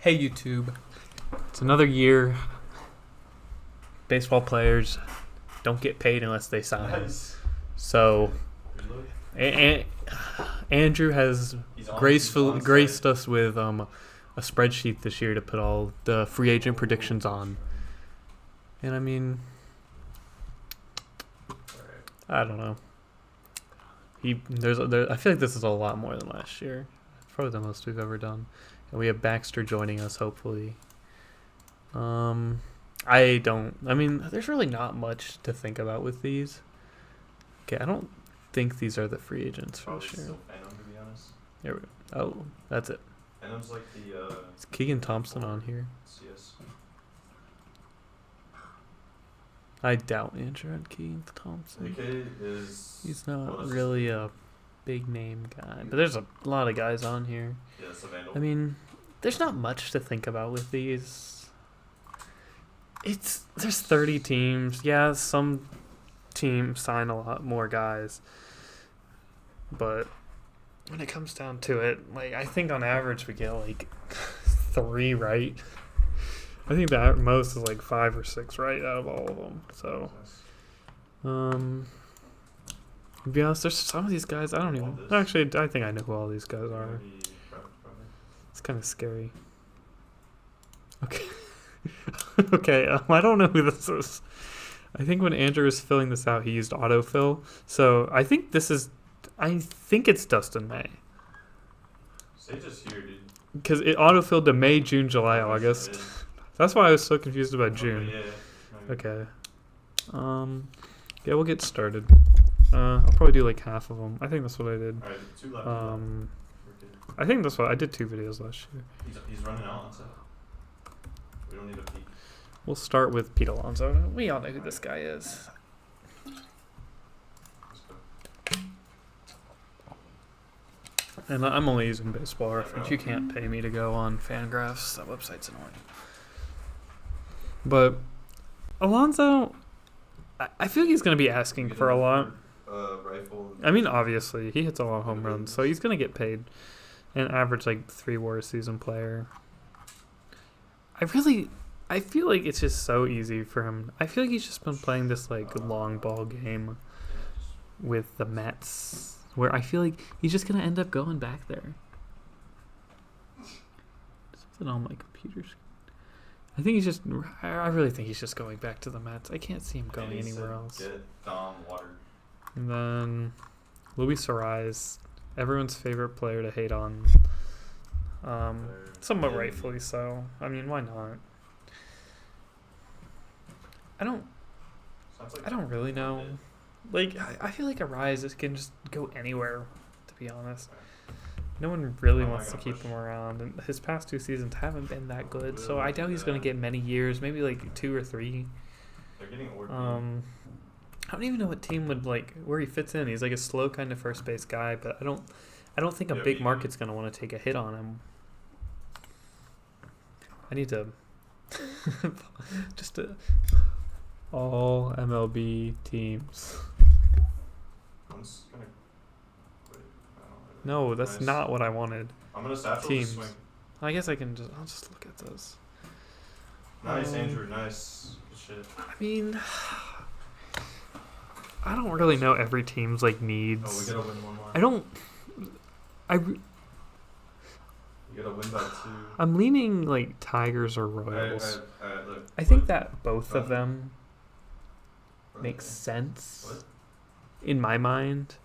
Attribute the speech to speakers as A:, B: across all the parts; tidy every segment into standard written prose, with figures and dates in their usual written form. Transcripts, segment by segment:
A: Hey YouTube, it's another year. Baseball players don't get paid unless they sign.
B: Nice.
A: So,
B: Really?
A: Andrew has
B: He's on
A: graced
B: site.
A: us with a spreadsheet this year to put all the free agent predictions on. And I mean, I don't know. I feel like this is a lot more than last year. It's probably the most we've ever done. And we have Baxter joining us, hopefully. There's really not much to think about with these. Okay, I don't think these are the free agents for
B: Probably
A: this year.
B: still Phantom, to be honest.
A: Here we go. Oh, that's it.
B: Phantom's like the
A: Is Keegan Thompson on here?
B: CS.
A: I doubt Andrew had Keegan Thompson.
B: AK is.
A: He's not
B: what is
A: really a big name guy, but there's a lot of guys on here.
B: Yeah, it's a Vandal.
A: I mean, there's not much to think about with these. There's 30 teams. Yeah, some teams sign a lot more guys, but when it comes down to it, like I think on average we get like 3 right. I think the most is like 5 or 6 right out of all of them. So, to be honest, there's some of these guys I don't even. Actually, I think I know who all these guys are. It's kind of scary. Okay. Okay, I don't know who this is. I think when Andrew was filling this out, he used autofill. So I think it's Dustin May.
B: Sage is here, dude.
A: Because it autofilled to May, June, July, August. That's why I was so confused about June.
B: Yeah.
A: Okay. Yeah, we'll get started. I'll probably do like half of them. I think that's what I did.
B: Alright, 2 left.
A: I think that's what I did 2 videos last year.
B: He's running out on set. We don't need a peek.
A: We'll start with Pete Alonso. We all know who this guy is.
B: Let's go.
A: And I'm only using Baseball Reference. You can't pay me to go on Fangraphs. That website's annoying. But Alonso, I feel like he's going to be asking for a lot.
B: Rifle.
A: I mean, obviously, he hits a lot of home runs, so he's going to get paid. And average like 3 WAR a season player. I feel like it's just so easy for him. I feel like he's just been playing this like long ball game with the Mets, where I feel like he's just gonna end up going back there. This isn't on my computer screen. I really think he's just going back to the Mets. I can't see him going anywhere else.
B: Get Dom Water.
A: And then Luis Ariz, everyone's favorite player to hate on. Somewhat rightfully so. I mean, why not? I don't really know. Like, I feel like Ariz can just go anywhere, to be honest. No one really wants to keep him around, and his past 2 seasons haven't been that good, so I doubt he's going to get many years, maybe like 2 or 3.
B: They're getting
A: I don't even know what team would like where he fits in. He's like a slow kind of first base guy, but I don't think a big market's going to want to take a hit on him. I need to all MLB teams.
B: One's gonna. Wait,
A: No, that's not what I wanted.
B: I'm gonna satchel
A: Teams.
B: swing.
A: I guess I'll just look at this.
B: Nice, Andrew. Nice. Good shit.
A: I mean, I don't really know every team's like
B: Oh,
A: needs.
B: we gotta win one more. You gotta win by 2.
A: I'm leaning like Tigers or Royals.
B: Alright, look.
A: I think that both of them makes sense
B: What?
A: in my mind.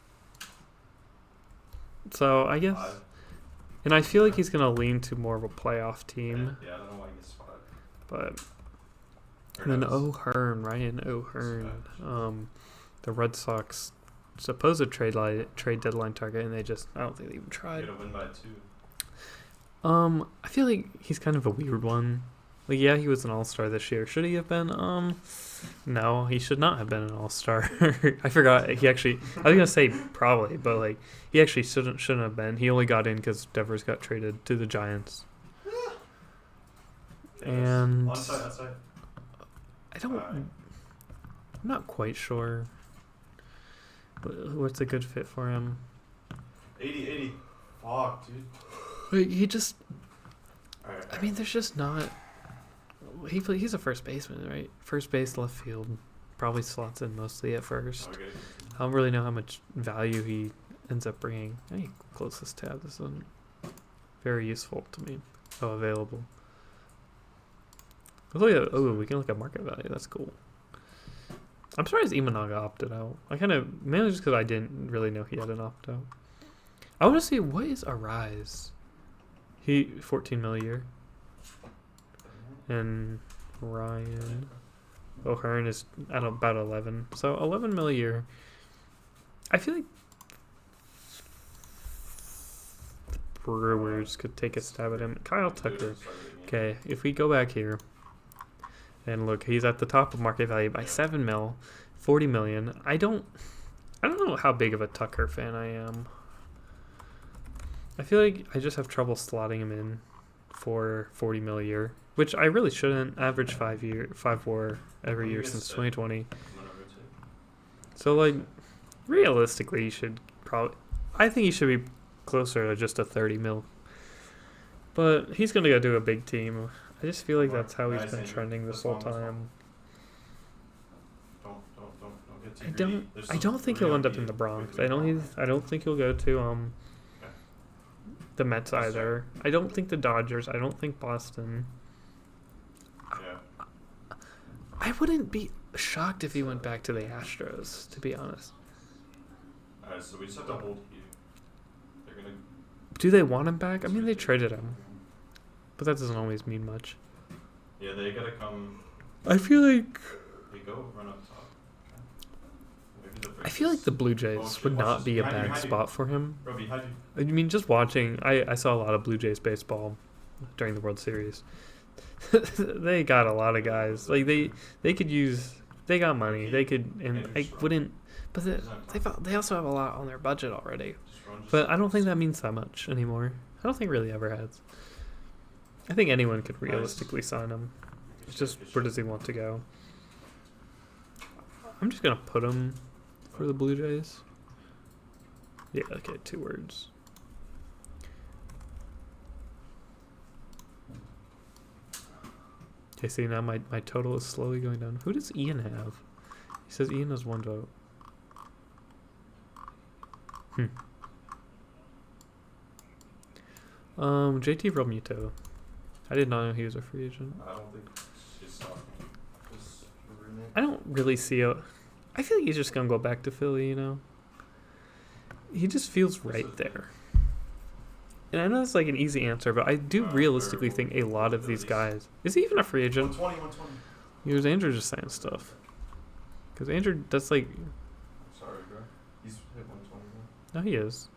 A: So I guess,
B: 5.
A: and I feel like he's gonna lean to more of a playoff team.
B: Yeah, I don't know why he gets 5.
A: But
B: Or
A: and then
B: no,
A: Ryan O'Hearn, the Red Sox supposed trade deadline target, and I don't think they even
B: You
A: tried.
B: gotta win by 2.
A: I feel like he's kind of a weird one. Like, yeah, he was an all-star this year. Should he have been? No, he should not have been an all-star. I forgot. I was gonna say probably, but like he actually shouldn't have been. He only got in because Devers got traded to the Giants. And
B: Outside.
A: I'm not quite sure what's a good fit for him.
B: 80. Fuck, dude.
A: Like, he just
B: Alright.
A: I mean, there's just not. He's a first baseman, right? First base, left field. Probably slots in mostly at first.
B: Okay.
A: I don't really know how much value he ends up bringing. Let me close this tab. This is very useful to me. Oh, available. Let's look at, we can look at market value. That's cool. I'm surprised Imanaga opted out. I kind of, mainly just because I didn't really know he had an opt out. I want to see, what is Arise? 14 mil a year. And Ryan O'Hearn is at about 11. So 11 mil a year. I feel like the Brewers could take a stab at him. Kyle Tucker. Okay, if we go back here and look, he's at the top of market value by 7 mil, 40 million. I don't know how big of a Tucker fan I am. I feel like I just have trouble slotting him in for 40 mil a year, which I really shouldn't. Average 5 WAR every year since 2020. So like, realistically, you should probably. I think he should be closer to just a 30 mil. But he's gonna go do a big team. I just feel like that's how he's been trending this whole time. I don't think he'll end up in the Bronx. I don't think he'll go to the Mets either. I don't think the Dodgers. I don't think Boston.
B: Yeah.
A: I wouldn't be shocked if he went back to the Astros, to be honest.
B: Alright, so we just have to hold here. They're gonna.
A: Do they want him back? I mean, they traded him, but that doesn't always mean much.
B: Yeah, they gotta come.
A: I feel like.
B: They go run up top.
A: I feel like the Blue Jays would not be a bad spot for him.
B: Bro, behind you.
A: I mean, just watching, I saw a lot of Blue Jays baseball during the World Series. They got a lot of guys. Like they could use. They got money. They could, and I wouldn't. But they also have a lot on their budget already. But I don't think that means that much anymore. I don't think it really ever has. I think anyone could realistically sign him. It's just, where does he want to go? I'm just gonna put him for the Blue Jays. Yeah, okay, 2 words. Okay, see, now my total is slowly going down. Who does Ian have? He says Ian has 1 vote. JT Realmuto. I did not know he was a free agent.
B: I don't think she's talking.
A: I don't really see a. I feel like he's just gonna go back to Philly, you know. He just feels right there. And I know it's like an easy answer, but I do realistically think a lot of these guys. Is he even a free agent?
B: 120.
A: He was Andrew just saying stuff. Because Andrew, that's like.
B: Sorry, bro. He's hit 120.
A: No, he is.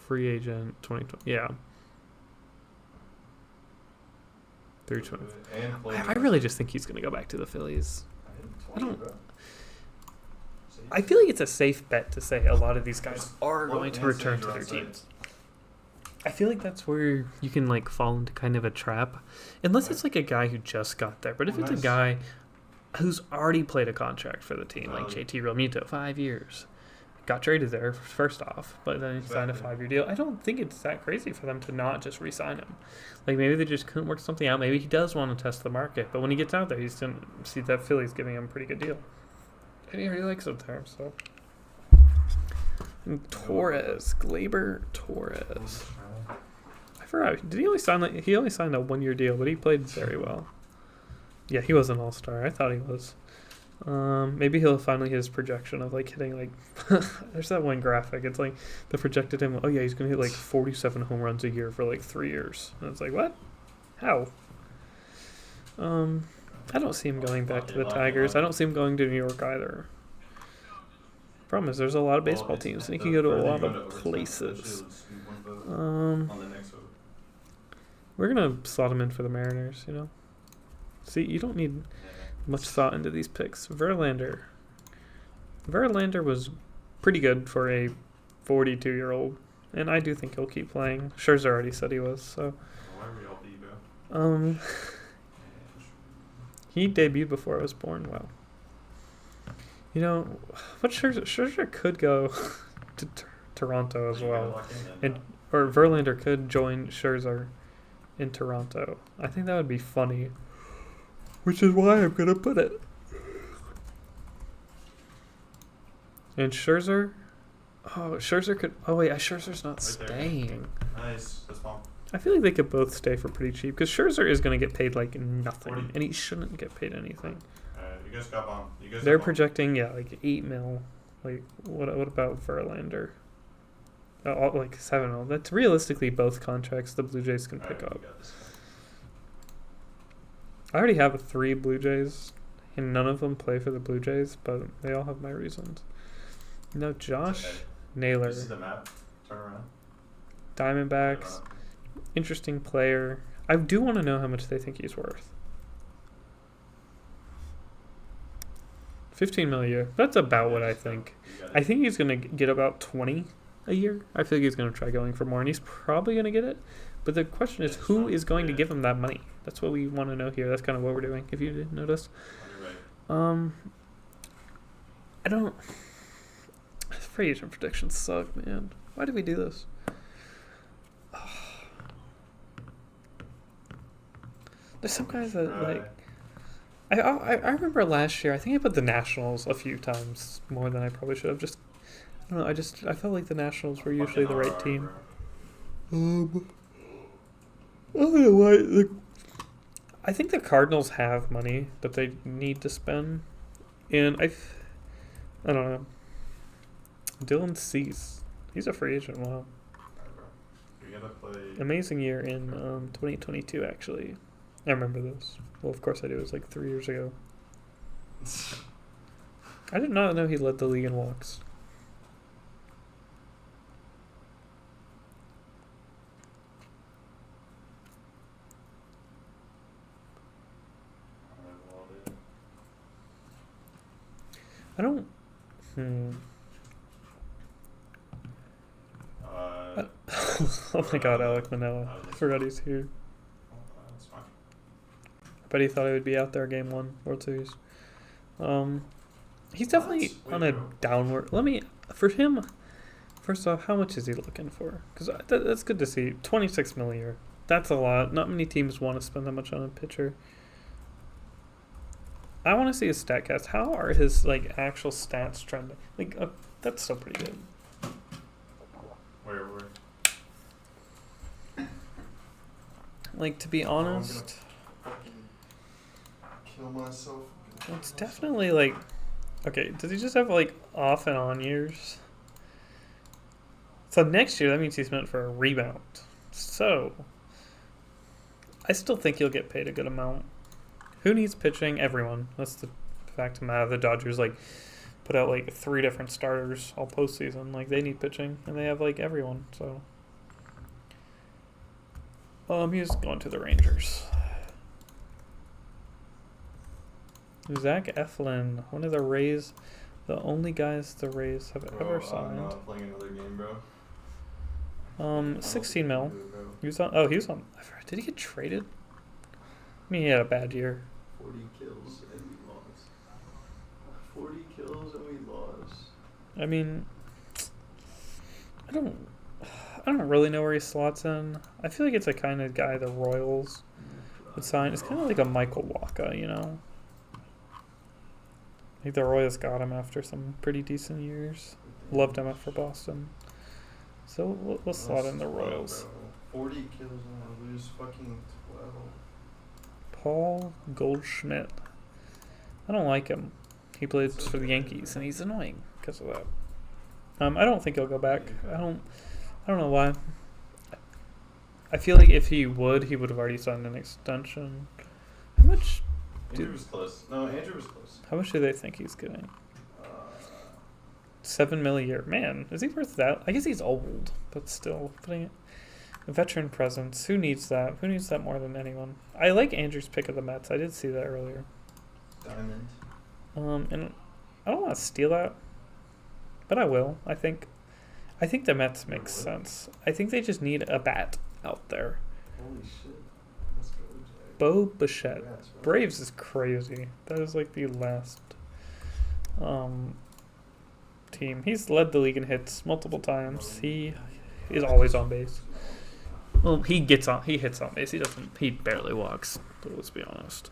A: Free agent 2020. Yeah. 320. I really just think he's going to go back to the Phillies. I don't. I feel like it's a safe bet to say a lot of these guys are going to return to their teams. I feel like that's where you can like fall into kind of a trap, unless it's like a guy who just got there. But if it's a guy who's already played a contract for the team, like JT Realmuto, 5 years, got traded there first off, but then he signed a 5-year deal. I don't think it's that crazy for them to not just re-sign him. Like maybe they just couldn't work something out. Maybe he does want to test the market, but when he gets out there, he's going to see that Philly's giving him a pretty good deal. And he already likes it there, so. And Torres, Gleyber Torres. I forgot. Did he only sign he only signed a 1-year deal, but he played very well. Yeah, he was an all-star. I thought he was. Maybe he'll finally hit his projection of like hitting like. There's that one graphic. It's like the projected him. Oh yeah, he's gonna hit like 47 home runs a year for like 3 years. And it's like what? How? I don't see him going back to the Tigers. I don't see him going to New York either. Problem is, there's a lot of baseball teams, and he can go to a lot of places. We're gonna slot him in for the Mariners, you know. See, you don't need much thought into these picks. Verlander was pretty good for a 42-year-old, and I do think he'll keep playing. Scherzer already said he was, so. He debuted before I was born. Wow. You know, what Scherzer could go to Toronto as well, and or Verlander could join Scherzer in Toronto. I think that would be funny, which is why I'm gonna put it. And Scherzer, Scherzer could. Oh wait, Scherzer's not
B: Right there.
A: staying.
B: Nice. That's fine.
A: I feel like they could both stay for pretty cheap because Scherzer is gonna get paid like nothing,
B: 40.
A: and he shouldn't get paid anything.
B: You guys got bomb. You guys
A: They're
B: got bomb.
A: projecting like 8 mil. Like what about Verlander? Like 7 mil. That's realistically both contracts the Blue Jays can pick
B: Alright,
A: up.
B: you got this.
A: I already have 3 Blue Jays, and none of them play for the Blue Jays, but they all have my reasons. No, Josh
B: Okay.
A: Naylor,
B: This is the map. Turn around.
A: Diamondbacks, interesting player. I do want to know how much they think he's worth. 15 mil a year. That's about what I think.
B: You got
A: I
B: it.
A: think he's gonna get about 20 a year. I feel like he's gonna try going for more, and he's probably gonna get it. But the question is, who is going to give him that money? That's what we want to know here. That's kind of what we're doing. If you didn't notice,
B: On your right.
A: I don't. Free agent predictions suck, man. Why did we do this? There's some guys that like. I remember last year. I think I put the Nationals a few times more than I probably should have. Just I don't know. I felt like the Nationals were usually the right team. I don't know why. I think the Cardinals have money that they need to spend, and I don't know. Dylan Cease, he's a free agent. Wow,
B: You gotta play.
A: amazing year in 2022. Actually, I remember this. Well, of course I do. It was like 3 years ago. I did not know he led the league in walks. I don't. Oh my God, Alec Manoah. I forgot he's here.
B: That's fine.
A: I bet he thought he would be out there game 1 World Series. He's definitely on a downward. For him. First off, how much is he looking for? Because that's good to see. 26 mil a year. That's a lot. Not many teams want to spend that much on a pitcher. I want to see his StatCast. How are his actual stats trending? That's still pretty good.
B: Where?
A: To be honest,
B: Kill myself.
A: it's definitely okay. Does he just have off and on years? So next year, that means he's meant for a rebound. So I still think he'll get paid a good amount. Who needs pitching? Everyone. That's the fact of the matter. The Dodgers put out 3 different starters all postseason. They need pitching, and they have everyone. So he's going to the Rangers. Zach Eflin, one of the Rays, the only guys the Rays have ever signed.
B: I'm not playing another game, bro.
A: 16 mil. He was on. Did he get traded? I mean, he had a bad year.
B: 40 kills and we lost. 40 kills and we lost.
A: I mean, I don't really know where he slots in. I feel like it's a kind of guy the Royals would sign. It's kind of like a Michael Wacha, you know. I think the Royals got him after some pretty decent years. Loved him for Boston. So we'll slot in the Royals.
B: 40 kills and I lose fucking 12.
A: Paul Goldschmidt. I don't like him. He plays for the Yankees, and he's annoying because of that. I don't think he'll go back. I don't know why. I feel like if he would have already signed an extension. How much?
B: Andrew was close. No, Andrew was close.
A: How much do they think he's getting? 7 mil a year. Man, is he worth that? I guess he's old, but still putting it. Veteran presence. Who needs that? Who needs that more than anyone? I like Andrew's pick of the Mets. I did see that earlier.
B: Diamond.
A: And I don't want to steal that, but I will. I think the Mets make sense. I think they just need a bat out there.
B: Holy shit. Let's go, Jay.
A: Bo Bichette.
B: Congrats, bro.
A: Braves is crazy. That is the last team. He's led the league in hits multiple times. He's always on base. Well, he hits on base. He barely walks. Let's be honest.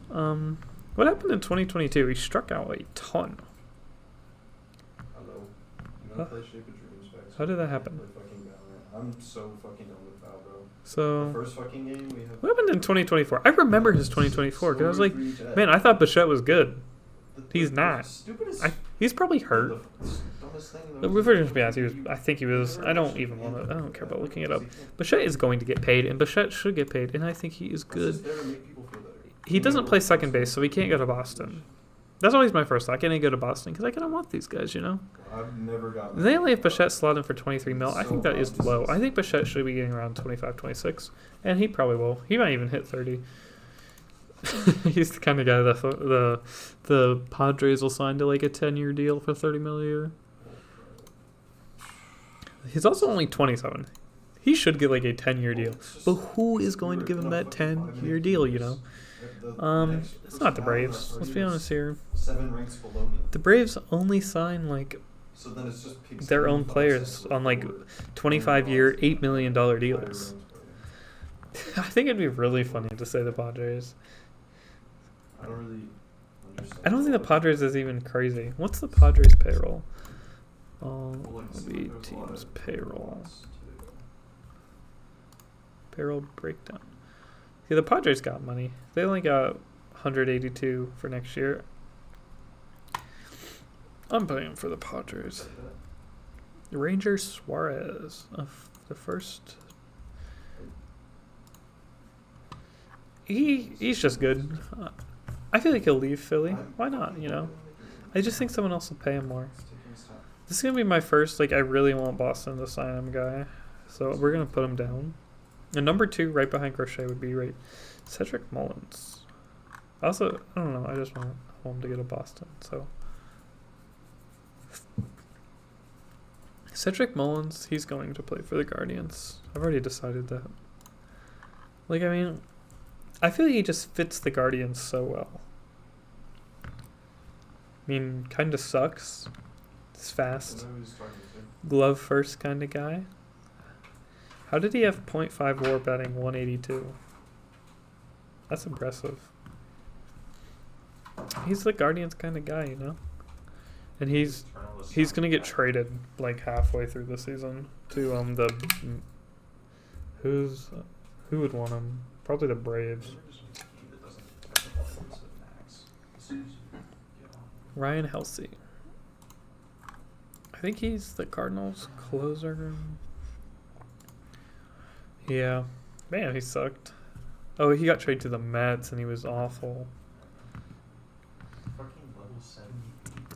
A: What happened in 2022? He struck out a ton.
B: Hello. You wanna play Shape of Dreams back?
A: How did that happen?
B: Play fucking Valorant. I'm so fucking done with Val, bro.
A: So
B: The first fucking game we have.
A: what happened in 2024? I remember his 2024 because I was like, man, I thought Bichette was good. He's not. He's probably hurt. We're just to be honest. I think he was. I don't care about looking it up. Bichette is going to get paid, and Bichette should get paid, and I think he is good. He doesn't play second base, so he can't go to Boston. That's always my first thought. Can he go to Boston? Because I kind of want these guys, you know.
B: I've never gotten.
A: They only have Bichette slotted for 23 mil. I think that is low. I think Bichette should be getting around 25, 26, and he probably will. He might even hit 30. He's the kind of guy that the Padres will sign to like a 10-year deal for 30 mil a year. He's also only 27. He should get like a 10-year deal. But who is going to give him that 10-year deal, you know? It's not the Braves. Let's be honest here.
B: 7 ranks below me.
A: The Braves only sign like
B: So then it's just
A: their own players on like 25-year, $8 million deals. I think it'd be really funny to say the Padres.
B: I don't really understand.
A: I don't think the Padres is even crazy. What's the Padres payroll? MLB teams payroll. Payroll breakdown. Yeah, the Padres got money. They only got 182 for next year. I'm paying for the Padres. Ranger Suarez, the first. He's just good. I feel like he'll leave Philly. Why not? You know, I just think someone else will pay him more. This is gonna be my first. Like, I really want Boston to sign him guy, so we're gonna put him down. And number 2, right behind Crochet, would be Cedric Mullins. Also, I don't know. I just want him to go to Boston. So Cedric Mullins, he's going to play for the Guardians. I've already decided that. Like, I mean, I feel like he just fits the Guardians so well. I mean, kind of sucks. It's fast. Glove first kind of guy. How did he have 0.5 WAR batting 182? That's impressive. He's the Guardians kind of guy, you know? And he's going to get traded like halfway through the season to who would want him? Probably the Braves. Ryan Helsey. I think he's the Cardinals closer. Yeah. Man, he sucked. Oh, he got traded to the Mets and he was awful.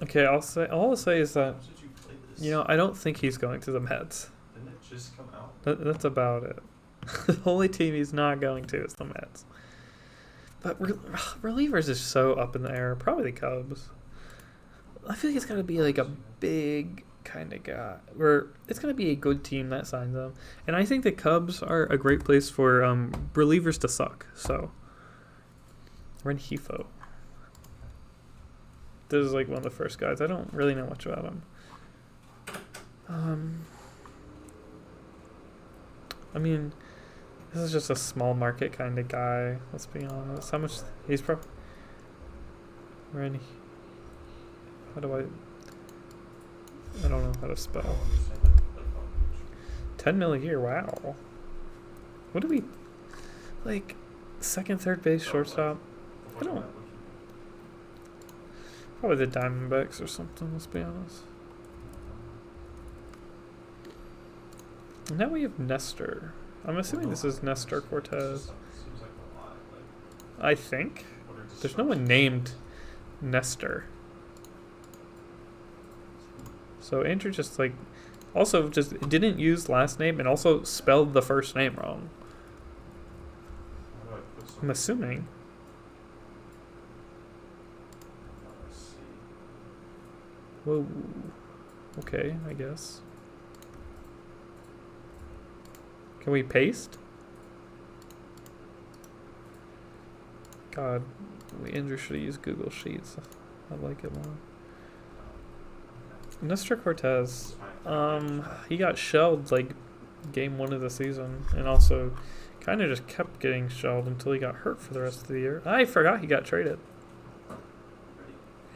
A: Okay, all I'll say is that, you know, I don't think he's going to the Mets.
B: Didn't it just come out?
A: That's about it. The only team he's not going to is the Mets. But relievers is so up in the air. Probably the Cubs. I feel like it's got to be like a big kind of guy. Or it's going to be a good team that signs them. And I think the Cubs are a great place for relievers to suck. So, Renhefo. This is like one of the first guys. I don't really know much about him. I mean, this is just a small market kind of guy. Let's be honest. How much he's probably. How do I don't know how to spell. 10 mil a year. Wow. What do we like? Second, third base, shortstop. I don't. Probably the Diamondbacks or something, let's be honest. And now we have Nestor. I'm assuming this is Nestor Cortez. I think. There's no one named Nestor. So Andrew just like also just didn't use last name and also spelled the first name wrong. I'm assuming. Whoa. Okay, I guess. Can we paste? God, Andrew should use Google Sheets. I like it more. Nestor Cortez, he got shelled like game 1 of the season, and also kind of just kept getting shelled until he got hurt for the rest of the year. I forgot he got traded.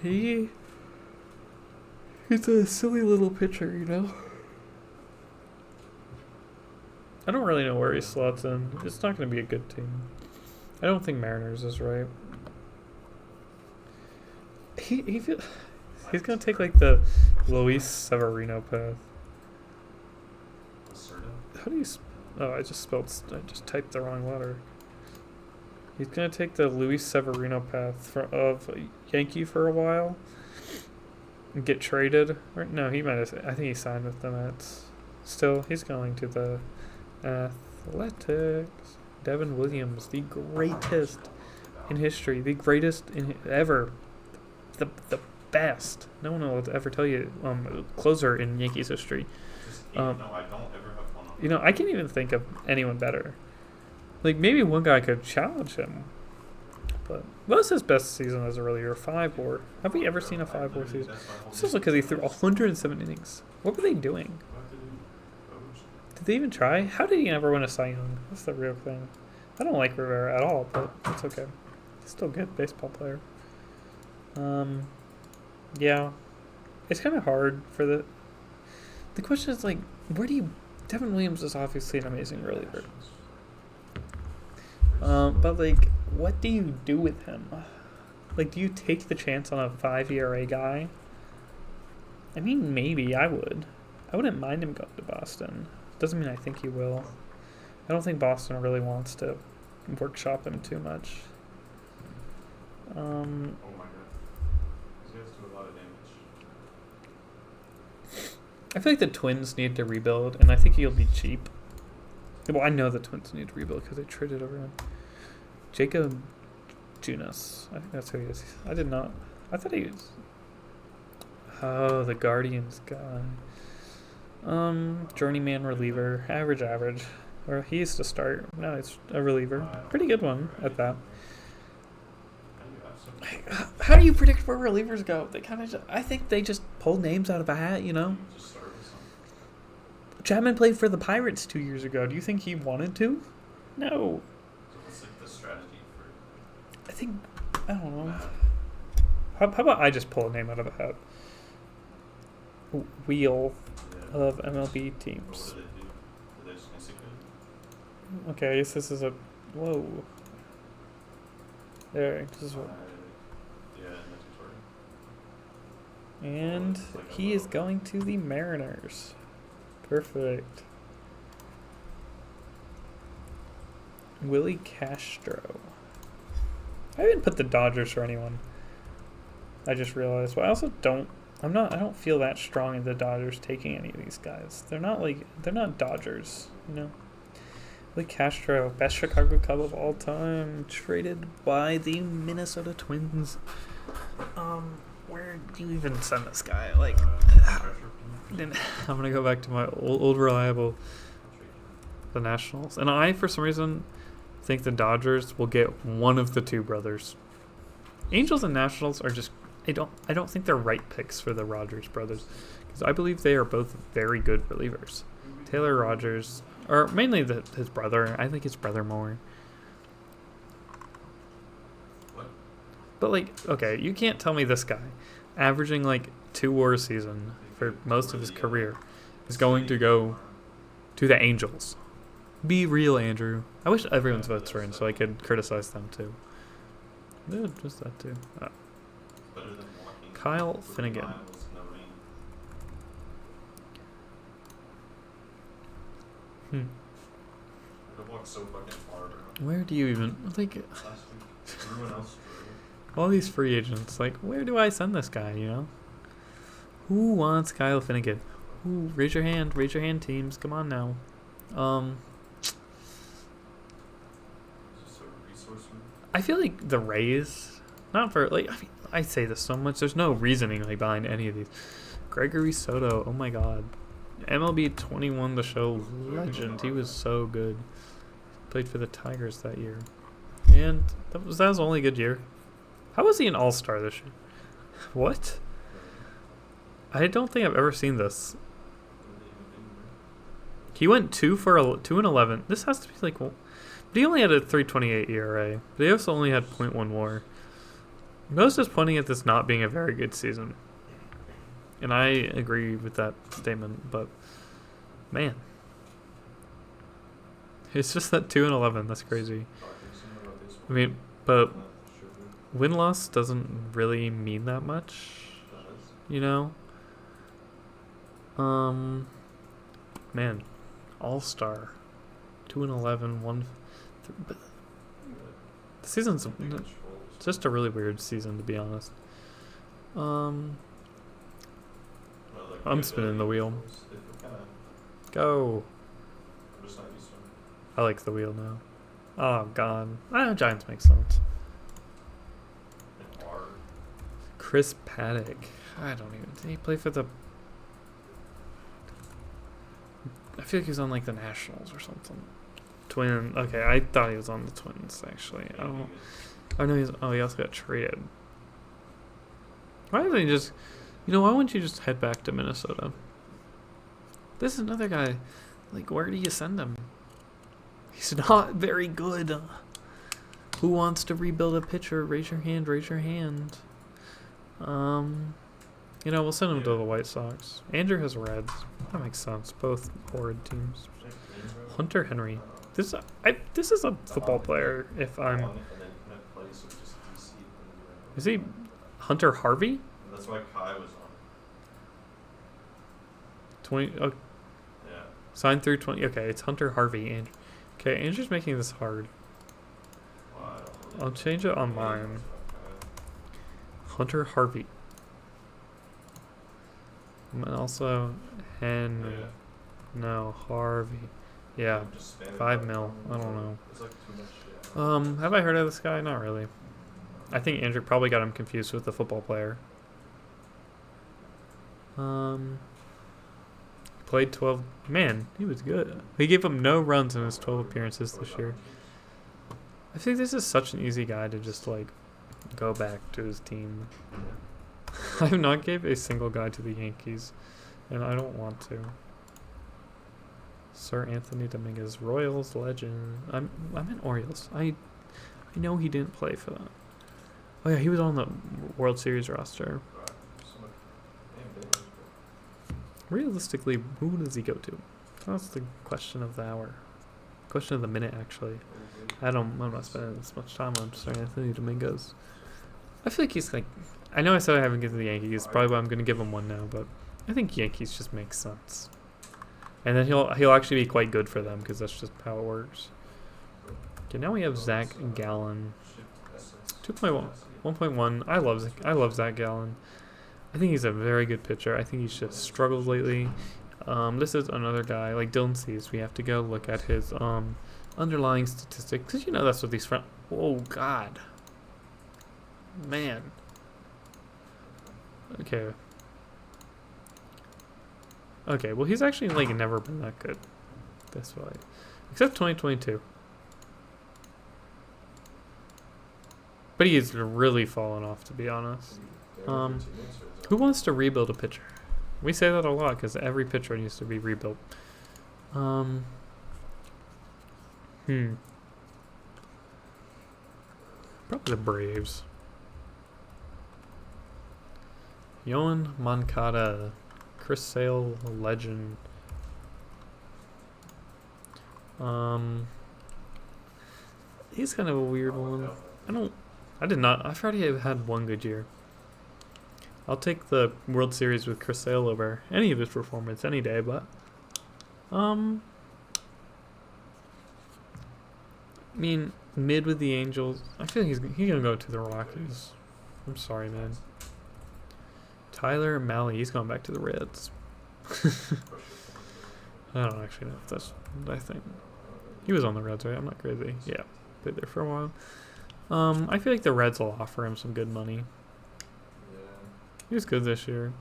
A: He's a silly little pitcher, you know. I don't really know where he slots in. It's not going to be a good team. I don't think Mariners is right. He's going to take like the Luis Severino path. How do you? Oh, I just typed the wrong letter. He's gonna take the Luis Severino path of Yankee for a while and get traded. Or no, he might have. I think he signed with the Mets. Still, he's going to the Athletics. Devin Williams, the greatest in history, the greatest ever, the best. No one will ever tell you closer in Yankees history.
B: No, I don't ever have one.
A: You know, I can't even think of anyone better. Like, maybe one guy could challenge him. But what was his best season as a reliever? 5 WAR. Have we ever seen a 5 WAR season? This is because he threw 107 innings. What were they doing? Did they even try? How did he never win a Cy Young? That's the real thing. I don't like Rivera at all, but it's okay. He's still a good baseball player. Yeah. It's kind of hard for the question is, like, where do you... Devin Williams is obviously an amazing reliever. But, like, what do you do with him? Like, do you take the chance on a 5 ERA guy? I mean, maybe I would. I wouldn't mind him going to Boston. Doesn't mean I think he will. I don't think Boston really wants to workshop him too much.
B: Oh my god. These guys do a lot of damage.
A: I feel like the Twins need to rebuild, and I think he'll be cheap. Well, I know the Twins need to rebuild because they traded over him. Jacob Junis. I think that's who he is. I did not. I thought he was... Oh, the Guardians guy. Journeyman reliever. Average. Or he used to start. No, it's a reliever. Pretty good one at that. How do you predict where relievers go? They kind of I think they just pull names out of a hat, you know? Chapman played for the Pirates 2 years ago. Do you think he wanted to? No.
B: So what's like the strategy for...
A: I don't know. How about I just pull a name out of a hat? Wheel of MLB teams.
B: What did it do? Did they just basically...
A: Okay, I guess this is a... Whoa. There, this is what...
B: Yeah, that's tutorial.
A: And he is going to the Mariners. Perfect. Willie Castro. I didn't put the Dodgers for anyone. I just realized. Well, I also don't. I don't feel that strong in the Dodgers taking any of these guys. They're not Dodgers, you know. Willie Castro, best Chicago Cub of all time, traded by the Minnesota Twins. Where do you even send this guy? Like, I'm gonna go back to my old reliable, the Nationals, and I, for some reason, think the Dodgers will get one of the two brothers. Angels and Nationals are just... I don't think they're right picks for the Rogers brothers, because I believe they are both very good relievers. Taylor Rogers, or mainly his brother. I think his brother more. But, like, okay, you can't tell me this guy, averaging like 2 WAR a season for most of his career, is going to go to the Angels. Be real, Andrew. I wish everyone's votes were in so I could criticize them too. Yeah, just that too. Kyle Finnegan. Where do you even like all these free agents? Like, where do I send this guy? You know, who wants Kyle Finnegan? Ooh, raise your hand, teams. Come on now. I feel like the Rays, not for like. I mean, I say this so much. There's no reasoning like behind any of these. Gregory Soto. Oh my God. MLB 21 The Show legend. He was so good. Played for the Tigers that year, and that was the only good year. How was he an All-Star this year? What? I don't think I've ever seen this. He went 2 and 11. This has to be like, well, but he only had a 3.28 ERA. But he also only had .1 WAR. Most disappointing at this not being a very good season. And I agree with that statement, but man, it's just that 2 and 11. That's crazy. I mean, but win-loss doesn't really mean that much, you know? Man, All-Star, 2 and 11, but the season's just a really weird season, to be honest. I'm spinning the wheel. Go. I like the wheel now. Oh, God. Giants make sense. Chris Paddock. I don't even. Did he play for the. I feel like he was on like the Nationals or something. Twin. Okay, I thought he was on the Twins actually. I don't. I know he's. Oh, he also got traded. Why didn't he just? Why wouldn't you just head back to Minnesota? This is another guy. Like, where do you send him? He's not very good. Who wants to rebuild a pitcher? Raise your hand. Raise your hand. We'll send him to the White Sox. Andrew has Reds. That makes sense. Both horrid teams. Hunter Henry. This is a football player. If I'm. Is he Hunter Harvey?
B: That's why Kai was on.
A: 20. Oh,
B: Yeah.
A: signed through 20. Okay, it's Hunter Harvey. And okay, Andrew's making this hard. I'll change it on mine. Hunter Harvey. And also Henry.
B: Yeah.
A: No, Harvey. Yeah, 5 mil. I don't know.
B: It's like too much shit.
A: Have I heard of this guy? Not really. I think Andrew probably got him confused with the football player. Played 12. Man, he was good. He gave him no runs in his 12 appearances this year. I think this is such an easy guy to just like go back to his team. I have not gave a single guy to the Yankees, and I don't want to. Sir Anthony Dominguez, Royals legend. I'm in Orioles. I know he didn't play for that. Oh yeah, he was on the World Series roster. Realistically, who does he go to? That's the question of the hour. Question of the minute, actually. I'm not spending this much time on Sir Anthony Dominguez. I feel like he's like. I know I said I haven't given the Yankees. Probably why I'm going to give him one now, but I think Yankees just makes sense. And then he'll actually be quite good for them because that's just how it works. Okay, now we have Zach Gallen. 2.1, 1.1. I love Zach Gallen. I think he's a very good pitcher. I think he's just struggled lately. This is another guy like Dylan sees. We have to go look at his underlying statistics because that's what these friends. Oh God, man. Okay. Okay. Well, he's actually like never been that good. That's why, except 2022. But he's really fallen off, to be honest. Who wants to rebuild a pitcher? We say that a lot because every pitcher needs to be rebuilt. Probably the Braves. Yohan Moncada, Chris Sale, legend. He's kind of a weird one. I've already had one good year. I'll take the World Series with Chris Sale over any of his performance any day, but I mean, mid with the Angels. I feel like he's gonna go to the Rockies. I'm sorry, man. Tyler Mahle, he's going back to the Reds. I don't actually know if that's what I think. He was on the Reds, right? I'm not crazy. Yeah, played there for a while. I feel like the Reds will offer him some good money. He was good this year.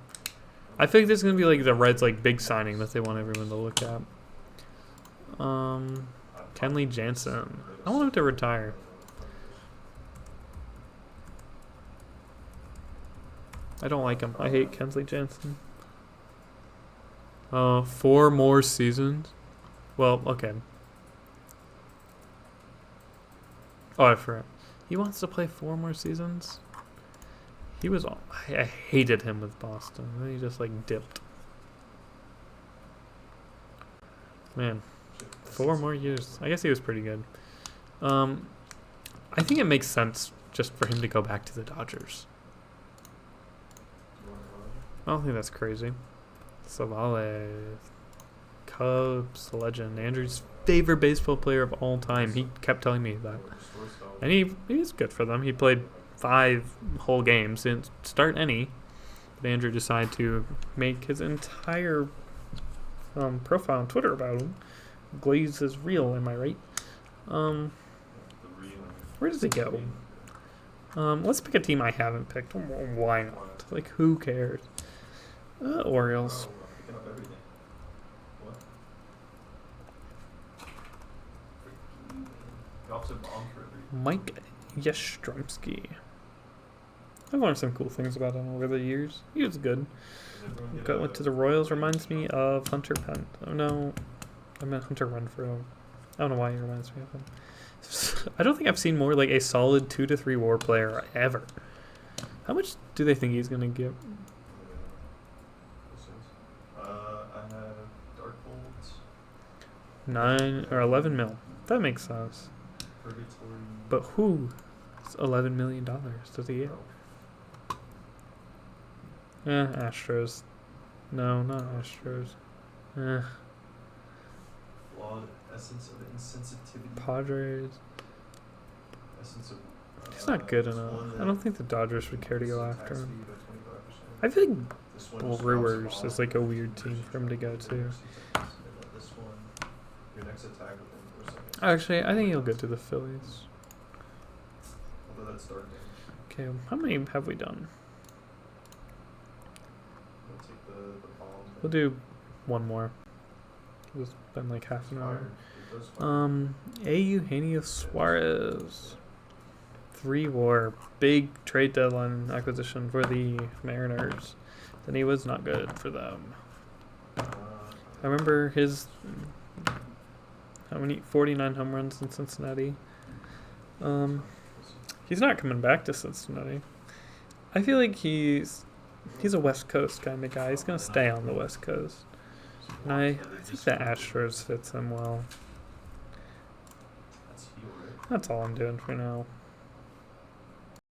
A: I think this is gonna be like the Reds' like big signing that they want everyone to look at. Kenley Jansen. I want him to retire. I don't like him. I hate Kenley Jansen. 4 more seasons. Well, okay. Oh, I forgot. He wants to play 4 more seasons? He was... I hated him with Boston. Then he just, like, dipped. Man. 4 more years. I guess he was pretty good. I think it makes sense just for him to go back to the Dodgers. I don't think that's crazy. Savale, Cubs legend, Andrew's favorite baseball player of all time. He kept telling me that, and he was good for them. He played 5 whole games, didn't start any. But Andrew decided to make his entire profile on Twitter about him. Glaze is real, am I right? Where does he go? Let's pick a team I haven't picked. Why not? Like, who cares? Orioles. Mike Yastrzemski. I've learned some cool things about him over the years. He was good. Went to the Royals reminds me of Hunter Pence. Oh no, I meant Hunter Renfroe. I don't know why he reminds me of him. I don't think I've seen more like a solid 2 to 3 WAR player ever. How much do they think he's gonna get?
B: I have Dark Bolts.
A: 9 or 11 mil. That makes sense.
B: Purgatory.
A: But who? $11 million does he get? Astros. No, not Astros.
B: Flawed essence of insensitivity.
A: Padres.
B: Essence of,
A: He's not good enough. I don't think the Dodgers would care to go after him. I feel like Brewers is like a weird team for him to go to. Actually, I think he'll go to the Phillies. Okay, how many have we done? We'll do one more. It's been like half an hour. Eugenio Suarez. 3 WAR. Big trade deadline acquisition for the Mariners. Then he was not good for them. I remember his... How many? 49 home runs in Cincinnati. He's not coming back to Cincinnati. I feel like he's a West Coast kind of guy. He's going to stay on the West Coast. And I think the Astros fits him well. That's all I'm doing for now.